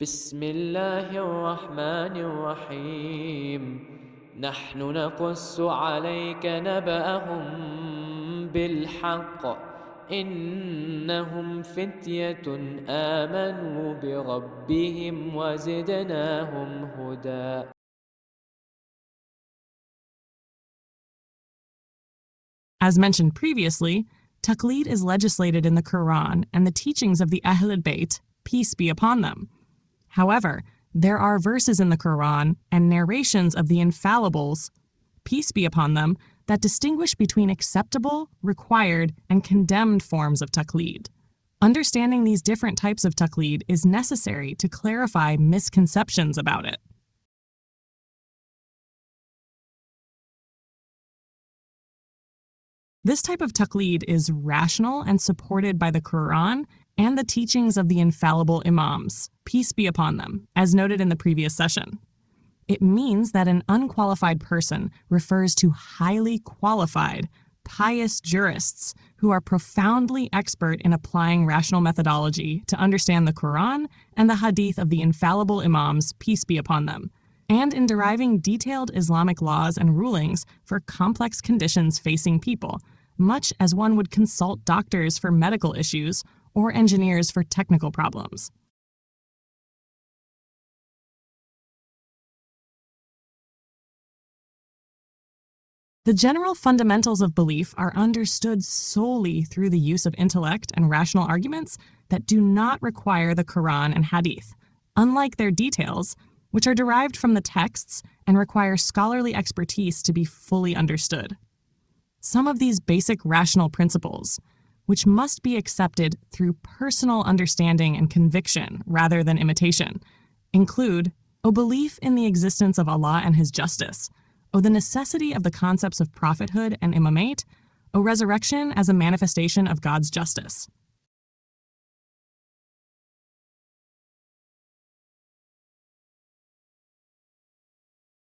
بسم الله الرحمن الرحيم نحن نقص عليك نبأهم بالحق إنهم فتية آمنوا بربهم وزدناهم هدى. As mentioned previously, Taqlid is legislated in the Quran and the teachings of the Ahlul Bayt, peace be upon them. However, there are verses in the Quran and narrations of the infallibles, peace be upon them, that distinguish between acceptable, required, and condemned forms of Taqlid. Understanding these different types of Taqlid is necessary to clarify misconceptions about it. This type of Taqlid is rational and supported by the Quran and the teachings of the infallible Imams, peace be upon them, as noted in the previous session. It means that an unqualified person refers to highly qualified, pious jurists who are profoundly expert in applying rational methodology to understand the Quran and the Hadith of the infallible Imams, peace be upon them, and in deriving detailed Islamic laws and rulings for complex conditions facing people, much as one would consult doctors for medical issues or engineers for technical problems. The general fundamentals of belief are understood solely through the use of intellect and rational arguments that do not require the Quran and Hadith, unlike their details, which are derived from the texts and require scholarly expertise to be fully understood. Some of these basic rational principles, which must be accepted through personal understanding and conviction rather than imitation, include a belief in the existence of Allah and His justice, the necessity of the concepts of prophethood and imamate, resurrection as a manifestation of God's justice.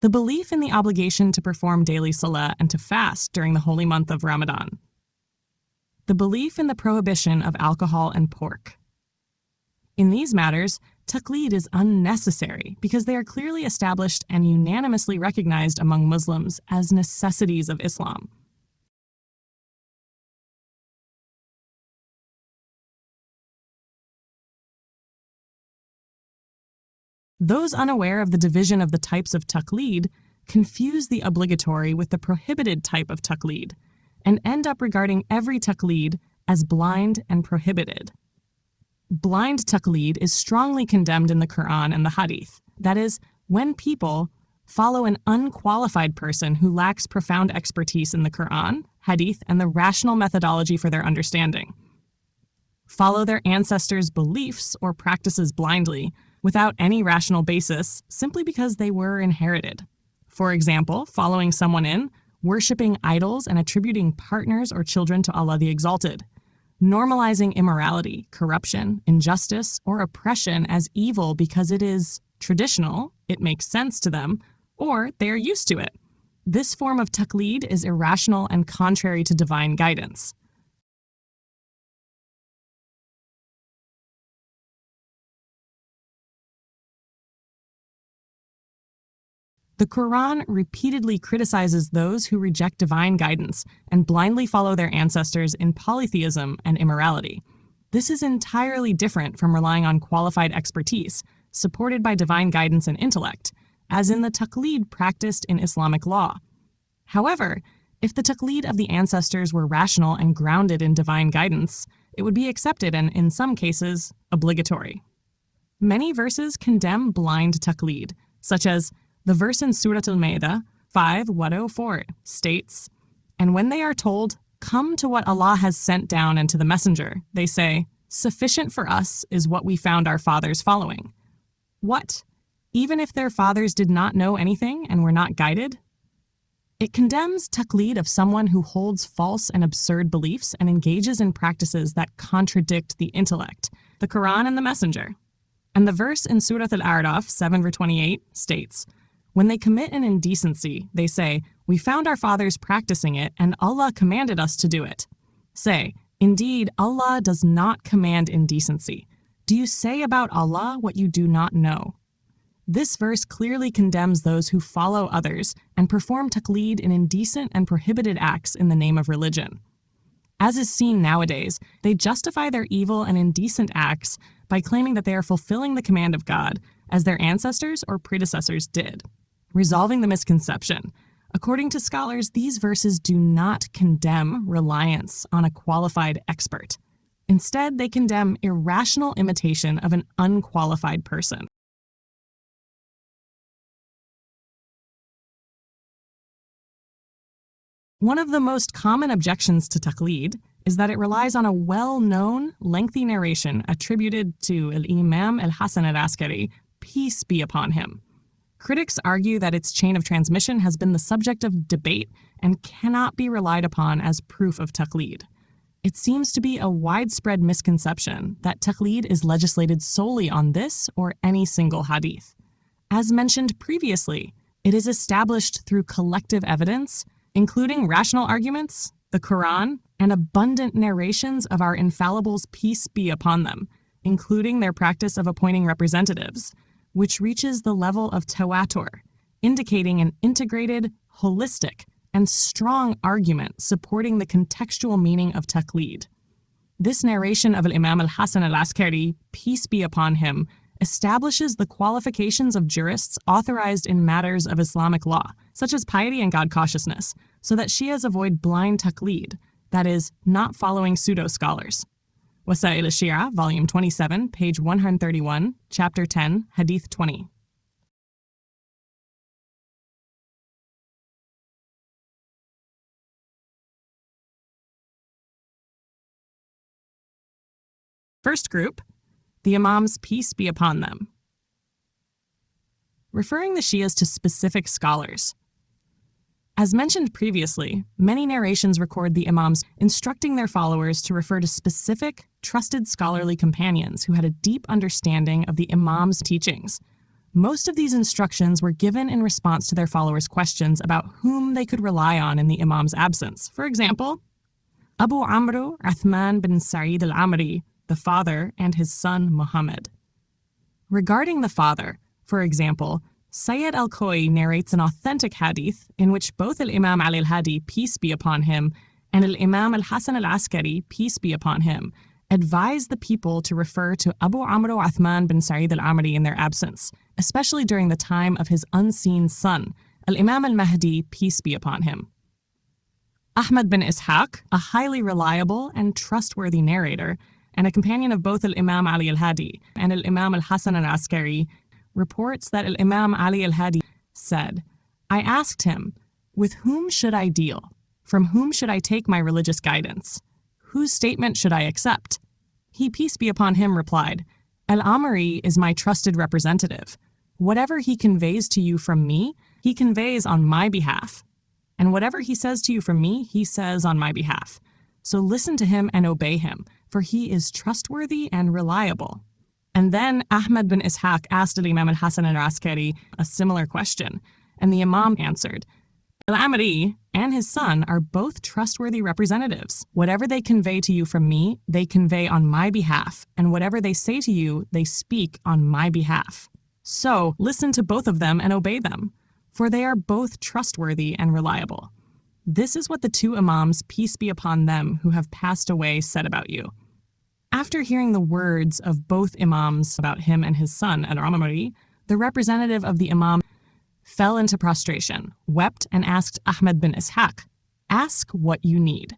The belief in the obligation to perform daily salah and to fast during the holy month of Ramadan. The belief in the prohibition of alcohol and pork. In these matters, Taqlid is unnecessary because they are clearly established and unanimously recognized among Muslims as necessities of Islam. Those unaware of the division of the types of Taqlid confuse the obligatory with the prohibited type of Taqlid and end up regarding every Taqlid as blind and prohibited. Blind Taqlid is strongly condemned in the Quran and the Hadith. That is, when people follow an unqualified person who lacks profound expertise in the Quran, Hadith, and the rational methodology for their understanding. Follow their ancestors' beliefs or practices blindly, without any rational basis, simply because they were inherited. For example, following someone in, worshipping idols and attributing partners or children to Allah the Exalted. Normalizing immorality, corruption, injustice, or oppression as evil because it is traditional, it makes sense to them, or they are used to it. This form of Taqlid is irrational and contrary to divine guidance. The Quran repeatedly criticizes those who reject divine guidance and blindly follow their ancestors in polytheism and immorality. This is entirely different from relying on qualified expertise, supported by divine guidance and intellect, as in the Taqlid practiced in Islamic law. However, if the Taqlid of the ancestors were rational and grounded in divine guidance, it would be accepted and, in some cases, obligatory. Many verses condemn blind Taqlid, such as the verse in Surah Al-Ma'idah 5:104 states, "And when they are told, 'Come to what Allah has sent down and to the messenger,' they say, 'Sufficient for us is what we found our fathers following.'" What? Even if their fathers did not know anything and were not guided? It condemns Taqlid of someone who holds false and absurd beliefs and engages in practices that contradict the intellect, the Quran and the messenger. And the verse in Surah Al-A'raf 7:28 states, "When they commit an indecency, they say, 'We found our fathers practicing it, and Allah commanded us to do it.' Say, 'Indeed, Allah does not command indecency. Do you say about Allah what you do not know? This verse clearly condemns those who follow others and perform taqlid in indecent and prohibited acts in the name of religion. As is seen nowadays, they justify their evil and indecent acts by claiming that they are fulfilling the command of God, as their ancestors or predecessors did. Resolving the misconception, according to scholars, these verses do not condemn reliance on a qualified expert. Instead, they condemn irrational imitation of an unqualified person. One of the most common objections to taqlid is that it relies on a well-known, lengthy narration attributed to Al-Imam al-Hasan al-Askari, peace be upon him. Critics argue that its chain of transmission has been the subject of debate and cannot be relied upon as proof of taqlid. It seems to be a widespread misconception that taqlid is legislated solely on this or any single hadith. As mentioned previously, it is established through collective evidence, including rational arguments, the Quran, and abundant narrations of our infallibles, peace be upon them, including their practice of appointing representatives, which reaches the level of tawatur, indicating an integrated, holistic, and strong argument supporting the contextual meaning of taqlid. This narration of Al-Imam al-Hasan al-Askari, peace be upon him, establishes the qualifications of jurists authorized in matters of Islamic law, such as piety and God consciousness, so that Shias avoid blind taqlid, that is, not following pseudo-scholars. Wasail al-Shia, Volume 27, page 131, Chapter 10, Hadith 20. First group, the Imams, peace be upon them. Referring the Shias to specific scholars. As mentioned previously, many narrations record the Imams instructing their followers to refer to specific, trusted scholarly companions who had a deep understanding of the Imam's teachings. Most of these instructions were given in response to their followers' questions about whom they could rely on in the Imam's absence. For example, Abu Amr Uthman bin Sa'id al-Amri, the father, and his son Muhammad. Regarding the father, for example, Sayyid al-Khoi narrates an authentic hadith in which both Al-Imam Ali al-Hadi, peace be upon him, and Al-Imam al-Hasan al-Askari, peace be upon him, advise the people to refer to Abu Amr Uthman bin Sa'id al-Amri in their absence, especially during the time of his unseen son, Al-Imam al-Mahdi, peace be upon him. Ahmad bin Ishaq, a highly reliable and trustworthy narrator, and a companion of both Al-Imam Ali al-Hadi and Al-Imam al-Hasan al-Askari, reports that Al-Imam Ali al-Hadi said, I asked him, with whom should I deal? From whom should I take my religious guidance? Whose statement should I accept? He, peace be upon him, replied, Al-Amri is my trusted representative. Whatever he conveys to you from me, he conveys on my behalf. And whatever he says to you from me, he says on my behalf. So listen to him and obey him, for he is trustworthy and reliable. And then Ahmad bin Ishaq asked Imam al-Hasan al-Askari a similar question, and the Imam answered, Al-Amri and his son are both trustworthy representatives. Whatever they convey to you from me, they convey on my behalf, and whatever they say to you, they speak on my behalf. So listen to both of them and obey them, for they are both trustworthy and reliable. This is what the two Imams, peace be upon them, who have passed away, said about you. After hearing the words of both Imams about him and his son, Al-Amri, the representative of the Imam fell into prostration, wept, and asked Ahmad bin Ishaq, ask what you need.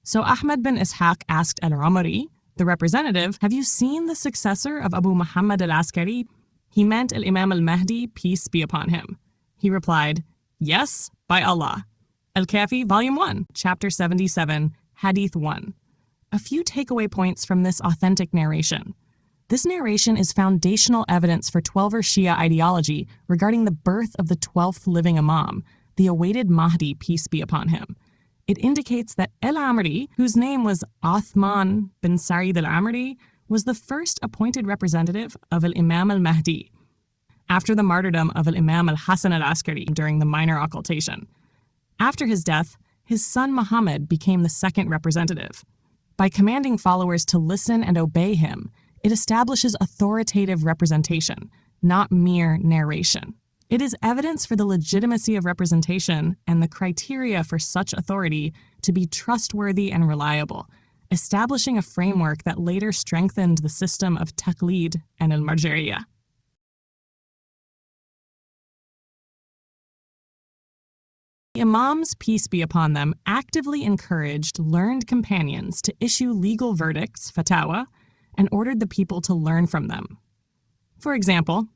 So Ahmad bin Ishaq asked Al-Amri, the representative, have you seen the successor of Abu Muhammad al-Askari? He meant Al-Imam al-Mahdi, peace be upon him. He replied, yes, by Allah. Al-Kafi, Volume 1, Chapter 77, Hadith 1. A few takeaway points from this authentic narration. This narration is foundational evidence for Twelver Shia ideology regarding the birth of the 12th living Imam, the awaited Mahdi, peace be upon him. It indicates that Al-Amri, whose name was Uthman bin Sa'id al-Amri, was the first appointed representative of Al-Imam al-Mahdi, after the martyrdom of Al-Imam al-Hasan al-Askari during the minor occultation. After his death, his son Muhammad became the second representative. By commanding followers to listen and obey him, It establishes authoritative representation, not mere narration. It is evidence for the legitimacy of representation and the criteria for such authority to be trustworthy and reliable, establishing a framework that later strengthened the system of taqlid and al-marja'iyya. The Imams, peace be upon them, actively encouraged learned companions to issue legal verdicts, fatawa, and ordered the people to learn from them. For example,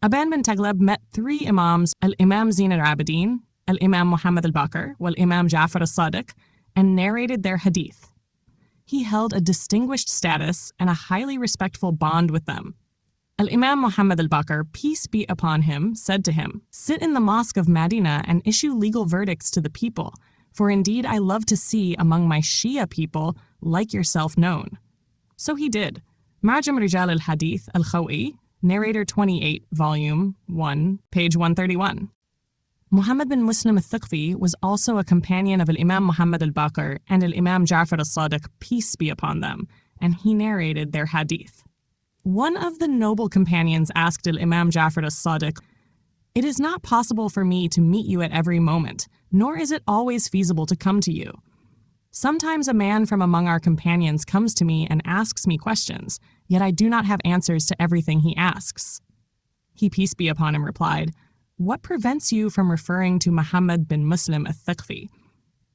Aban bin Taghlib met three Imams, Al-Imam Zin al-Abidin, Al-Imam Muhammad al-Baqir, Wal-Imam Ja'far al-Sadiq, and narrated their hadith. He held a distinguished status and a highly respectful bond with them. Al-Imam Muhammad al-Baqir, peace be upon him, said to him, "Sit in the mosque of Medina and issue legal verdicts to the people, for indeed I love to see among my Shia people like yourself known." So he did. Ma'jam Rijal al-Hadith al-Khawi, narrator 28, volume 1, page 131. Muhammad bin Muslim al-Thaqfi was also a companion of Al-Imam Muhammad al-Baqir and Al-Imam Ja'far al-Sadiq, peace be upon them, and he narrated their hadith. One of the noble companions asked Al-Imam Ja'far al-Sadiq, "It is not possible for me to meet you at every moment, nor is it always feasible to come to you. Sometimes a man from among our companions comes to me and asks me questions, yet I do not have answers to everything he asks." He, peace be upon him, replied, "What prevents you from referring to Muhammad bin Muslim al-Thaqfi?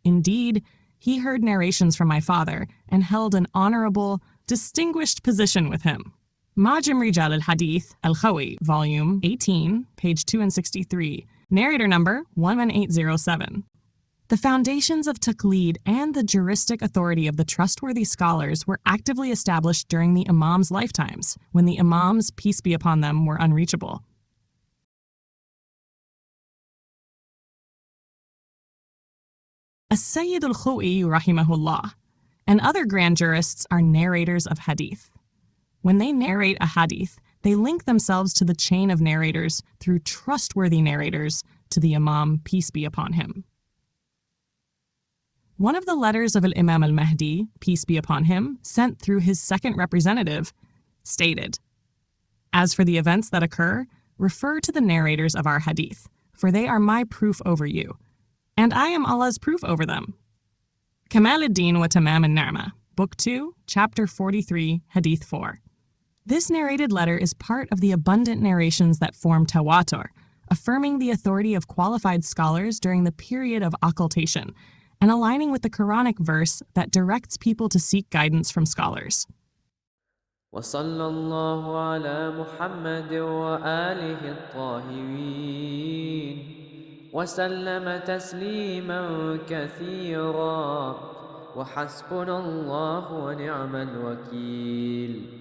Indeed, he heard narrations from my father and held an honorable, distinguished position with him." Ma'jam Rijal al-Hadith al-Khawi, volume 18, page 263, narrator number 11807. The foundations of taqlid and the juristic authority of the trustworthy scholars were actively established during the Imams' lifetimes, when the Imams, peace be upon them, were unreachable. As-Sayyid al-Khawi, rahimahullah, and other grand jurists are narrators of hadith. When they narrate a hadith, they link themselves to the chain of narrators through trustworthy narrators to the Imam, peace be upon him. One of the letters of Al-Imam al-Mahdi, peace be upon him, sent through his second representative, stated, "As for the events that occur, refer to the narrators of our hadith, for they are my proof over you, and I am Allah's proof over them." Kamal ad-Din wa Tamam al-Ni'mah, Book 2, Chapter 43, Hadith 4. This narrated letter is part of the abundant narrations that form tawatur, affirming the authority of qualified scholars during the period of occultation, and aligning with the Quranic verse that directs people to seek guidance from scholars. وصلى الله على محمد وآله الطاهرين وسلم تسليما كثيرا وحسبنا الله ونعم الوكيل